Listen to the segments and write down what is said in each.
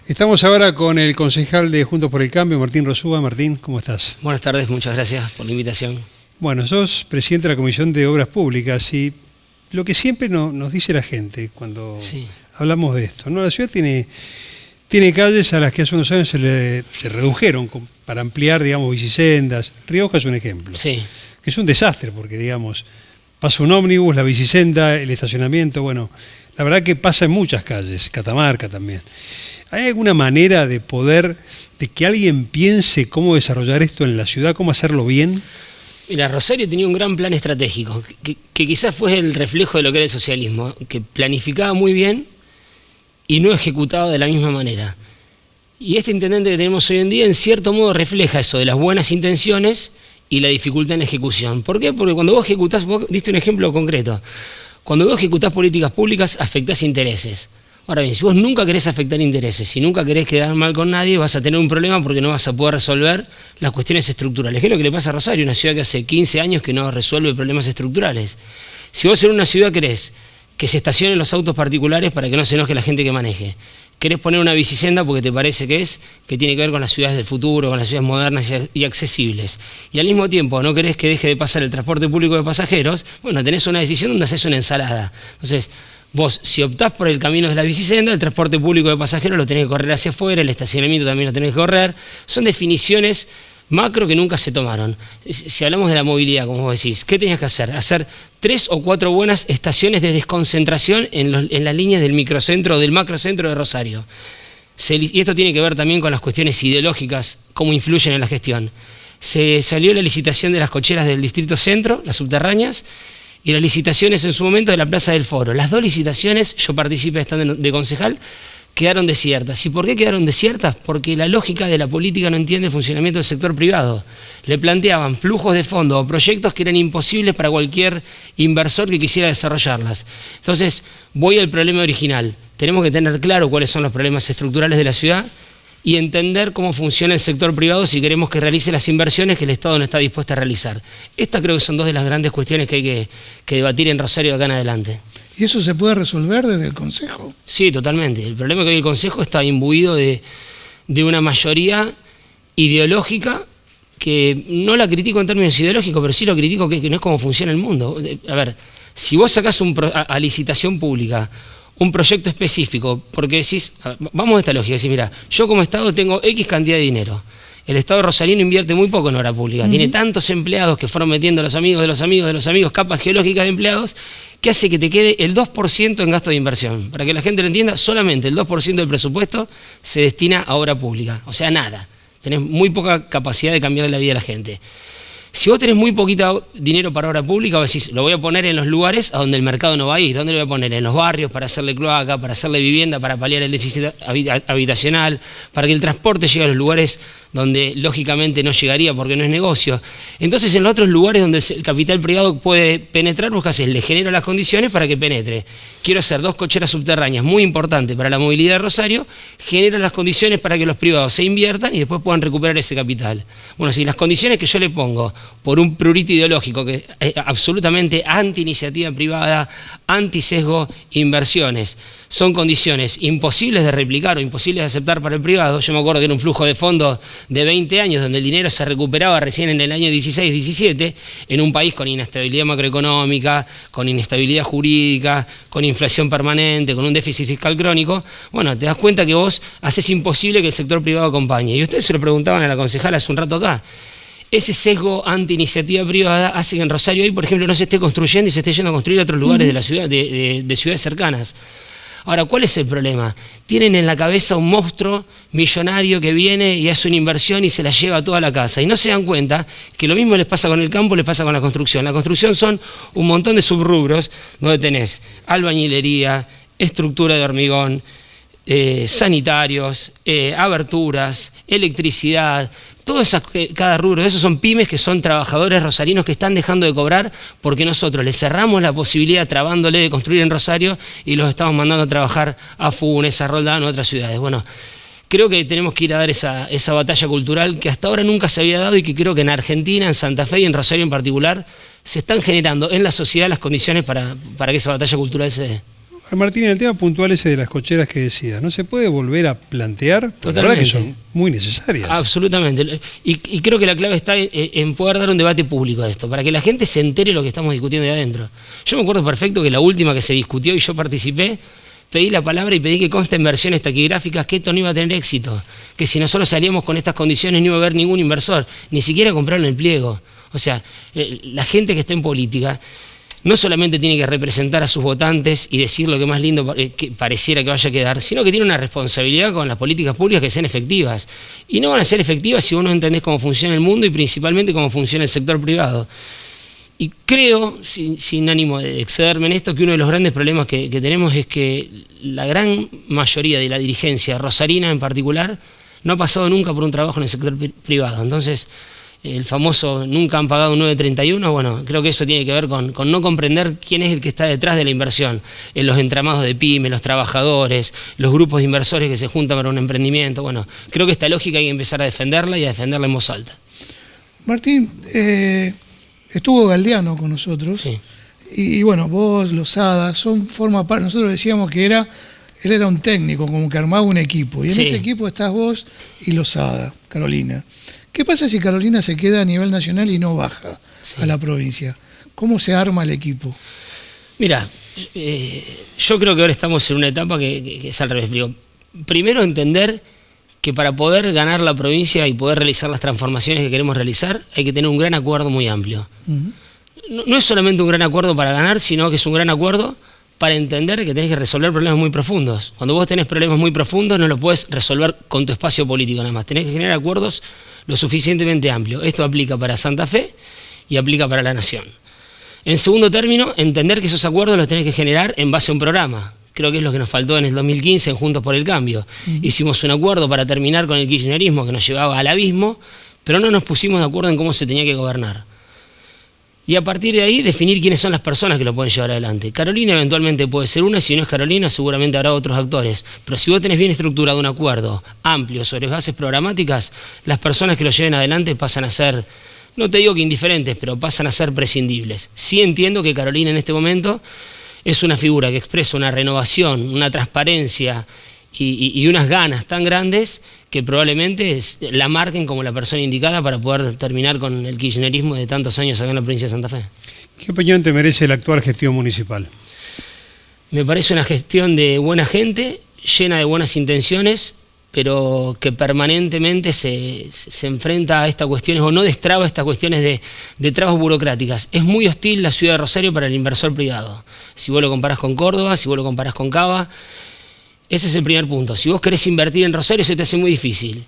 Estamos ahora con el concejal de Juntos por el Cambio, Martín Rosúa. Martín, ¿cómo estás? Buenas tardes, muchas gracias por la invitación. Bueno, sos presidente de la Comisión de Obras Públicas y lo que siempre nos dice la gente cuando hablamos de esto, ¿no? La ciudad tiene calles a las que hace unos años se redujeron para ampliar, digamos, bicisendas. Rioja es un ejemplo. Sí. Que es un desastre porque, digamos, pasa un ómnibus, la bicisenda, el estacionamiento, bueno, la verdad que pasa en muchas calles, Catamarca también. ¿Hay alguna manera de que alguien piense cómo desarrollar esto en la ciudad, cómo hacerlo bien? Mira, Rosario tenía un gran plan estratégico, que quizás fue el reflejo de lo que era el socialismo, que planificaba muy bien y no ejecutaba de la misma manera. Y este intendente que tenemos hoy en día, en cierto modo, refleja eso de las buenas intenciones y la dificultad en la ejecución. ¿Por qué? Porque cuando vos ejecutás, vos diste un ejemplo concreto, cuando vos ejecutás políticas públicas, afectás intereses. Ahora bien, si vos nunca querés afectar intereses, si nunca querés quedar mal con nadie, vas a tener un problema porque no vas a poder resolver las cuestiones estructurales. ¿Qué es lo que le pasa a Rosario? Una ciudad que hace 15 años que no resuelve problemas estructurales. Si vos en una ciudad querés que se estacionen los autos particulares para que no se enoje la gente que maneje, querés poner una bicisenda porque te parece que tiene que ver con las ciudades del futuro, con las ciudades modernas y accesibles, y al mismo tiempo no querés que deje de pasar el transporte público de pasajeros, bueno, tenés una decisión donde haces una ensalada. Entonces, vos, si optás por el camino de la bicisenda, el transporte público de pasajeros lo tenés que correr hacia afuera, el estacionamiento también lo tenés que correr. Son definiciones macro que nunca se tomaron. Si hablamos de la movilidad, como vos decís, ¿qué tenías que hacer? Hacer 3 o 4 buenas estaciones de desconcentración en las líneas del microcentro o del macrocentro de Rosario. Y esto tiene que ver también con las cuestiones ideológicas, cómo influyen en la gestión. Se salió la licitación de las cocheras del Distrito Centro, las subterráneas, y las licitaciones en su momento de la Plaza del Foro. Las dos licitaciones, yo participé estando de concejal, quedaron desiertas. ¿Y por qué quedaron desiertas? Porque la lógica de la política no entiende el funcionamiento del sector privado. Le planteaban flujos de fondos o proyectos que eran imposibles para cualquier inversor que quisiera desarrollarlas. Entonces, voy al problema original. Tenemos que tener claro cuáles son los problemas estructurales de la ciudad y entender cómo funciona el sector privado si queremos que realice las inversiones que el Estado no está dispuesto a realizar. Estas creo que son dos de las grandes cuestiones que hay que debatir en Rosario de acá en adelante. ¿Y eso se puede resolver desde el Consejo? Sí, totalmente. El problema es que hoy el Consejo está imbuido de una mayoría ideológica que no la critico en términos ideológicos, pero sí lo critico que no es como funciona el mundo. A ver, si vos sacás a licitación pública un proyecto específico, porque decís, vamos a esta lógica, decís, mira, yo como Estado tengo X cantidad de dinero. El Estado rosarino invierte muy poco en obra pública, tiene tantos empleados que fueron metiendo los amigos de los amigos de los amigos, capas geológicas de empleados, que hace que te quede el 2% en gasto de inversión. Para que la gente lo entienda, solamente el 2% del presupuesto se destina a obra pública, o sea, nada. Tenés muy poca capacidad de cambiar la vida de la gente. Si vos tenés muy poquito dinero para obra pública, vos decís, lo voy a poner en los lugares a donde el mercado no va a ir. ¿Dónde lo voy a poner? En los barrios, para hacerle cloaca, para hacerle vivienda, para paliar el déficit habitacional, para que el transporte llegue a los lugares donde lógicamente no llegaría porque no es negocio. Entonces, en los otros lugares donde el capital privado puede penetrar, vos qué haces, le genero las condiciones para que penetre. Quiero hacer 2 cocheras subterráneas, muy importante para la movilidad de Rosario, genero las condiciones para que los privados se inviertan y después puedan recuperar ese capital. Bueno, si las condiciones que yo le pongo por un prurito ideológico que es absolutamente anti-iniciativa privada, anti-sesgo inversiones, son condiciones imposibles de replicar o imposibles de aceptar para el privado. Yo me acuerdo que era un flujo de fondos de 20 años donde el dinero se recuperaba recién en el año 16-17 en un país con inestabilidad macroeconómica, con inestabilidad jurídica, con inflación permanente, con un déficit fiscal crónico. Bueno, te das cuenta que vos haces imposible que el sector privado acompañe. Y ustedes se lo preguntaban a la concejala hace un rato acá. Ese sesgo anti-iniciativa privada hace que en Rosario hoy, por ejemplo, no se esté construyendo y se esté yendo a construir a otros lugares de la ciudad, de ciudades cercanas. Ahora, ¿cuál es el problema? Tienen en la cabeza un monstruo millonario que viene y hace una inversión y se la lleva a toda la casa. Y no se dan cuenta que lo mismo les pasa con el campo, les pasa con la construcción. La construcción son un montón de subrubros donde tenés albañilería, estructura de hormigón, sanitarios, aberturas, electricidad, cada rubro de esos son pymes que son trabajadores rosarinos que están dejando de cobrar porque nosotros les cerramos la posibilidad trabándole de construir en Rosario y los estamos mandando a trabajar a Funes, a Roldán o a otras ciudades. Bueno, creo que tenemos que ir a dar esa batalla cultural que hasta ahora nunca se había dado y que creo que en Argentina, en Santa Fe y en Rosario en particular, se están generando en la sociedad las condiciones para que esa batalla cultural se dé. Martín, el tema puntual ese de las cocheras que decías, ¿no se puede volver a plantear? Totalmente. La verdad que son muy necesarias. Absolutamente. Y creo que la clave está en poder dar un debate público de esto, para que la gente se entere de lo que estamos discutiendo de adentro. Yo me acuerdo perfecto que la última que se discutió y yo participé, pedí la palabra y pedí que conste en versiones taquigráficas que esto no iba a tener éxito, que si nosotros salíamos con estas condiciones no iba a haber ningún inversor, ni siquiera compraron el pliego. O sea, la gente que está en política no solamente tiene que representar a sus votantes y decir lo que más lindo que pareciera que vaya a quedar, sino que tiene una responsabilidad con las políticas públicas que sean efectivas. Y no van a ser efectivas si vos no entendés cómo funciona el mundo y principalmente cómo funciona el sector privado. Y creo, sin ánimo de excederme en esto, que uno de los grandes problemas que tenemos es que la gran mayoría de la dirigencia rosarina en particular no ha pasado nunca por un trabajo en el sector privado. Entonces, el famoso nunca han pagado un 931, bueno, creo que eso tiene que ver con no comprender quién es el que está detrás de la inversión, en los entramados de pymes, los trabajadores, los grupos de inversores que se juntan para un emprendimiento. Bueno, creo que esta lógica hay que empezar a defenderla y a defenderla en voz alta. Martín, estuvo Galdeano con nosotros, Sí. y bueno, vos, Lozada, forma parte, nosotros decíamos que él era un técnico, como que armaba un equipo, y en Sí. ese equipo estás vos y Lozada, Carolina. ¿Qué pasa si Carolina se queda a nivel nacional y no baja a la provincia? ¿Cómo se arma el equipo? Mira, yo creo que ahora estamos en una etapa que es al revés. Primero entender que para poder ganar la provincia y poder realizar las transformaciones que queremos realizar, hay que tener un gran acuerdo muy amplio. No es solamente un gran acuerdo para ganar, sino que es un gran acuerdo para entender que tenés que resolver problemas muy profundos. Cuando vos tenés problemas muy profundos no lo podés resolver con tu espacio político nada más. Tenés que generar acuerdos lo suficientemente amplios. Esto aplica para Santa Fe y aplica para la Nación. En segundo término, entender que esos acuerdos los tenés que generar en base a un programa. Creo que es lo que nos faltó en el 2015 en Juntos por el Cambio. Hicimos un acuerdo para terminar con el kirchnerismo que nos llevaba al abismo, pero no nos pusimos de acuerdo en cómo se tenía que gobernar. Y a partir de ahí definir quiénes son las personas que lo pueden llevar adelante. Carolina eventualmente puede ser una, si no es Carolina seguramente habrá otros actores. Pero si vos tenés bien estructurado un acuerdo amplio sobre bases programáticas, las personas que lo lleven adelante pasan a ser, no te digo que indiferentes, pero pasan a ser prescindibles. Sí entiendo que Carolina en este momento es una figura que expresa una renovación, una transparencia y unas ganas tan grandes que probablemente la marquen como la persona indicada para poder terminar con el kirchnerismo de tantos años acá en la provincia de Santa Fe. ¿Qué opinión te merece la actual gestión municipal? Me parece una gestión de buena gente, llena de buenas intenciones, pero que permanentemente se enfrenta a estas cuestiones o no destraba estas cuestiones de trabas burocráticas. Es muy hostil la ciudad de Rosario para el inversor privado. Si vos lo comparás con Córdoba, si vos lo comparás con Cava, ese es el primer punto. Si vos querés invertir en Rosario se te hace muy difícil.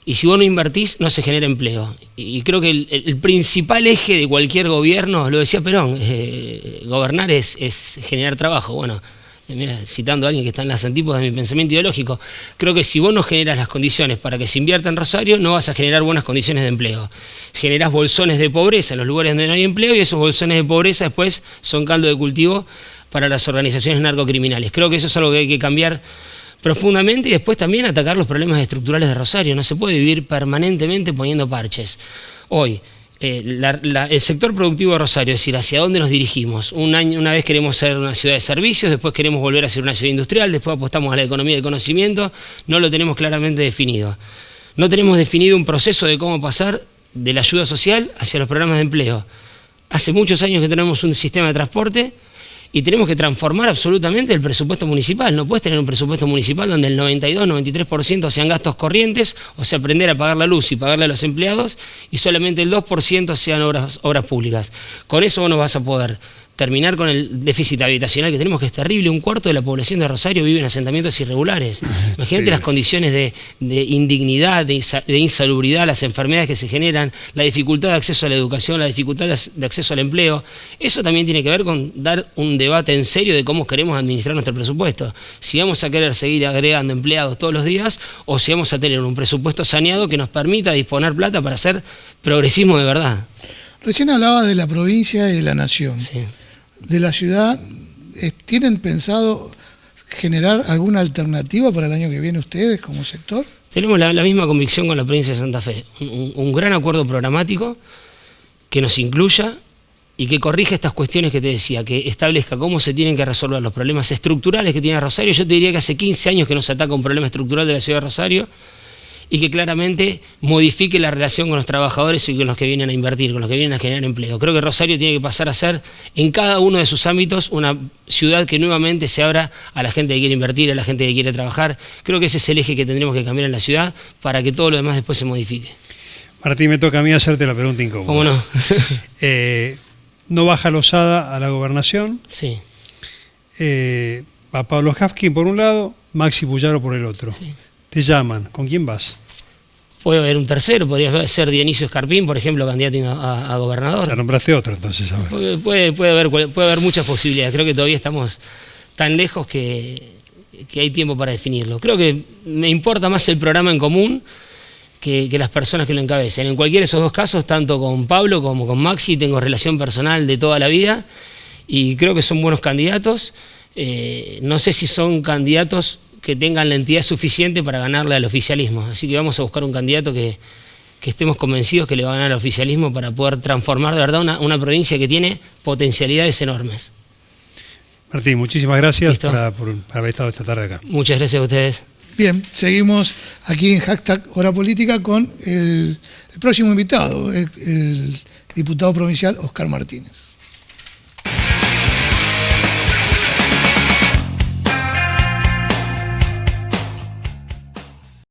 Y si vos no invertís, no se genera empleo. Y creo que el principal eje de cualquier gobierno, lo decía Perón, gobernar es generar trabajo. Bueno, mira, citando a alguien que está en las antípodas de mi pensamiento ideológico, creo que si vos no generas las condiciones para que se invierta en Rosario, no vas a generar buenas condiciones de empleo. Generás bolsones de pobreza en los lugares donde no hay empleo y esos bolsones de pobreza después son caldo de cultivo para las organizaciones narcocriminales. Creo que eso es algo que hay que cambiar profundamente y después también atacar los problemas estructurales de Rosario. No se puede vivir permanentemente poniendo parches. Hoy, el sector productivo de Rosario, es decir, hacia dónde nos dirigimos. Una vez queremos ser una ciudad de servicios, después queremos volver a ser una ciudad industrial, después apostamos a la economía del conocimiento, no lo tenemos claramente definido. No tenemos definido un proceso de cómo pasar de la ayuda social hacia los programas de empleo. Hace muchos años que tenemos un sistema de transporte y tenemos que transformar absolutamente el presupuesto municipal. No puedes tener un presupuesto municipal donde el 92-93% sean gastos corrientes, o sea, aprender a pagar la luz y pagarle a los empleados, y solamente el 2% sean obras públicas. Con eso vos no vas a poder terminar con el déficit habitacional que tenemos, que es terrible. Un cuarto de la población de Rosario vive en asentamientos irregulares. Imagínate las condiciones de indignidad, de insalubridad, las enfermedades que se generan, la dificultad de acceso a la educación, la dificultad de acceso al empleo. Eso también tiene que ver con dar un debate en serio de cómo queremos administrar nuestro presupuesto. Si vamos a querer seguir agregando empleados todos los días o si vamos a tener un presupuesto saneado que nos permita disponer plata para hacer progresismo de verdad. Recién hablaba de la provincia y de la nación. Sí. De la ciudad, ¿tienen pensado generar alguna alternativa para el año que viene ustedes como sector? Tenemos la misma convicción con la provincia de Santa Fe. Un gran acuerdo programático que nos incluya, y que corrija estas cuestiones que te decía, que establezca cómo se tienen que resolver los problemas estructurales que tiene Rosario. Yo te diría que hace 15 años que no se ataca un problema estructural de la ciudad de Rosario, y que claramente modifique la relación con los trabajadores y con los que vienen a invertir, con los que vienen a generar empleo. Creo que Rosario tiene que pasar a ser, en cada uno de sus ámbitos, una ciudad que nuevamente se abra a la gente que quiere invertir, a la gente que quiere trabajar. Creo que ese es el eje que tendremos que cambiar en la ciudad para que todo lo demás después se modifique. Martín, me toca a mí hacerte la pregunta incómoda. ¿Cómo no? No baja Lozada a la gobernación. Sí. Va Pablo Hafkin por un lado, Maxi Puyaro por el otro. Sí. Te llaman, ¿con quién vas? Puede haber un tercero, podría ser Dionisio Escarpín, por ejemplo, candidato a gobernador. Te nombraste otro, entonces. Puede haber muchas posibilidades. Creo que todavía estamos tan lejos que hay tiempo para definirlo. Creo que me importa más el programa en común que las personas que lo encabecen. En cualquiera de esos dos casos, tanto con Pablo como con Maxi, tengo relación personal de toda la vida y creo que son buenos candidatos. No sé si son candidatos que tengan la entidad suficiente para ganarle al oficialismo. Así que vamos a buscar un candidato que estemos convencidos que le va a ganar al oficialismo para poder transformar de verdad una provincia que tiene potencialidades enormes. Martín, muchísimas gracias por haber estado esta tarde acá. Muchas gracias a ustedes. Bien, seguimos aquí en #Hora Política con el próximo invitado, el diputado provincial Oscar Martínez.